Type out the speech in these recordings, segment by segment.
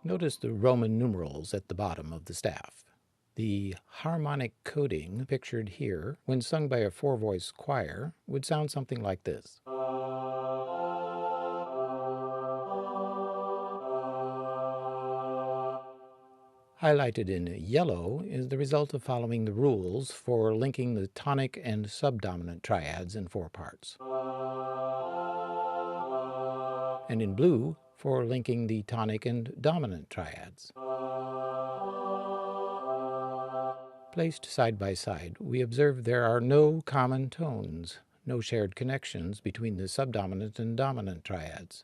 Notice the Roman numerals at the bottom of the staff. The harmonic coding pictured here, when sung by a four-voice choir, would sound something like this. Highlighted in yellow is the result of following the rules for linking the tonic and subdominant triads in 4 parts. And in blue for linking the tonic and dominant triads. Placed side by side, we observe there are no common tones, no shared connections between the subdominant and dominant triads.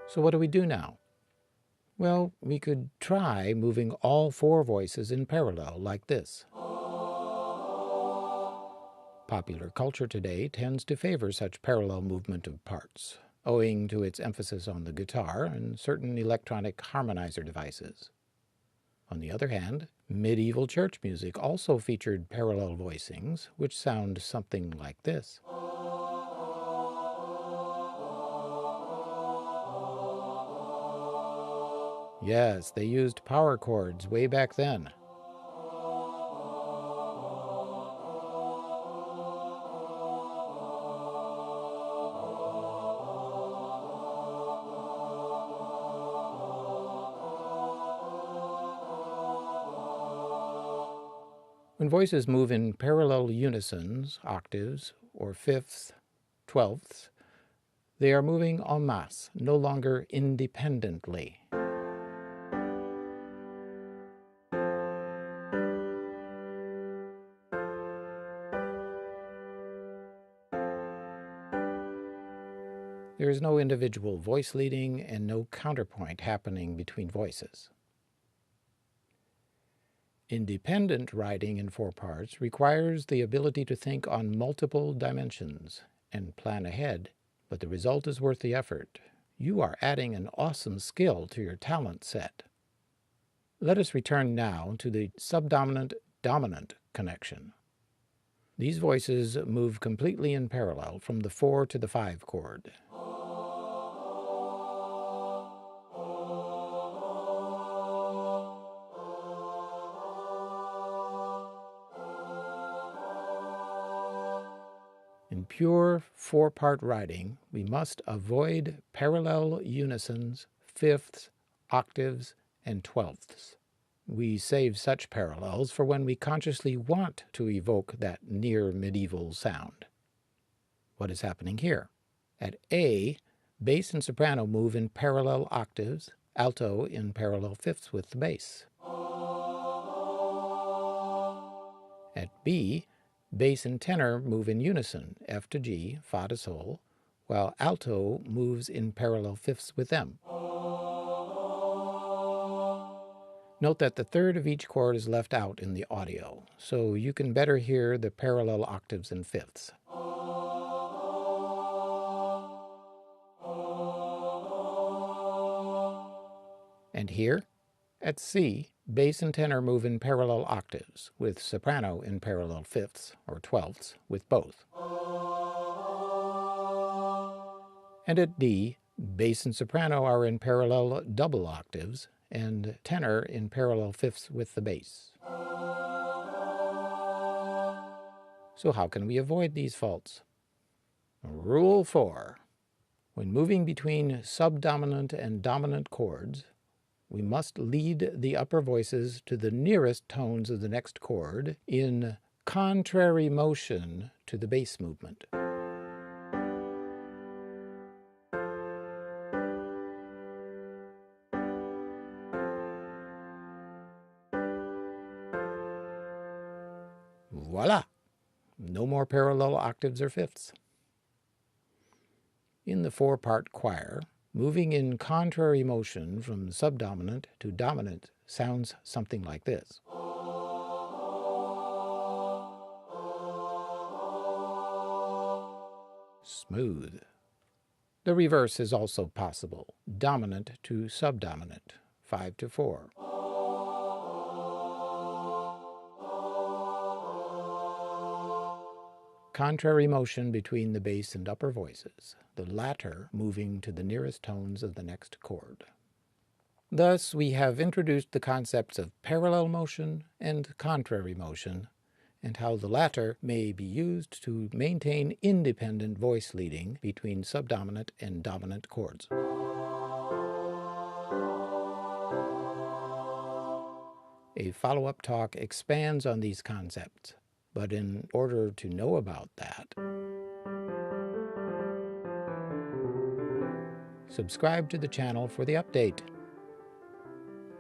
So what do we do now? Well, we could try moving all 4 voices in parallel like this. Popular culture today tends to favor such parallel movement of parts, owing to its emphasis on the guitar and certain electronic harmonizer devices. On the other hand, medieval church music also featured parallel voicings, which sound something like this. Yes, they used power chords way back then. When voices move in parallel unisons, octaves, or fifths, twelfths, they are moving en masse, no longer independently. There is no individual voice leading and no counterpoint happening between voices. Independent writing in 4 parts requires the ability to think on multiple dimensions and plan ahead, but the result is worth the effort. You are adding an awesome skill to your talent set. Let us return now to the subdominant-dominant connection. These voices move completely in parallel from the 4 to the 5 chord. In pure 4-part writing, we must avoid parallel unisons, fifths, octaves, and twelfths. We save such parallels for when we consciously want to evoke that near-medieval sound. What is happening here? At A, bass and soprano move in parallel octaves, alto in parallel fifths with the bass. At B, bass and tenor move in unison, F to G, Fa to Sol, while alto moves in parallel fifths with them. Note that the third of each chord is left out in the audio, so you can better hear the parallel octaves and fifths. And here, at C, bass and tenor move in parallel octaves, with soprano in parallel fifths, or twelfths, with both. And at D, bass and soprano are in parallel double octaves, and tenor in parallel fifths with the bass. So how can we avoid these faults? Rule 4. When moving between subdominant and dominant chords, we must lead the upper voices to the nearest tones of the next chord in contrary motion to the bass movement. Voila! No more parallel octaves or fifths. In the 4-part choir, moving in contrary motion from subdominant to dominant sounds something like this. Smooth. The reverse is also possible, dominant to subdominant, 5 to 4. Contrary motion between the bass and upper voices, the latter moving to the nearest tones of the next chord. Thus, we have introduced the concepts of parallel motion and contrary motion, and how the latter may be used to maintain independent voice leading between subdominant and dominant chords. A follow-up talk expands on these concepts, but in order to know about that, subscribe to the channel for the update.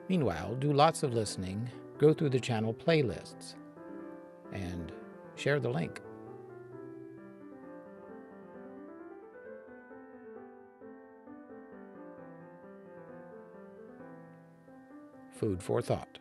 Meanwhile, do lots of listening, go through the channel playlists, and share the link. Food for thought.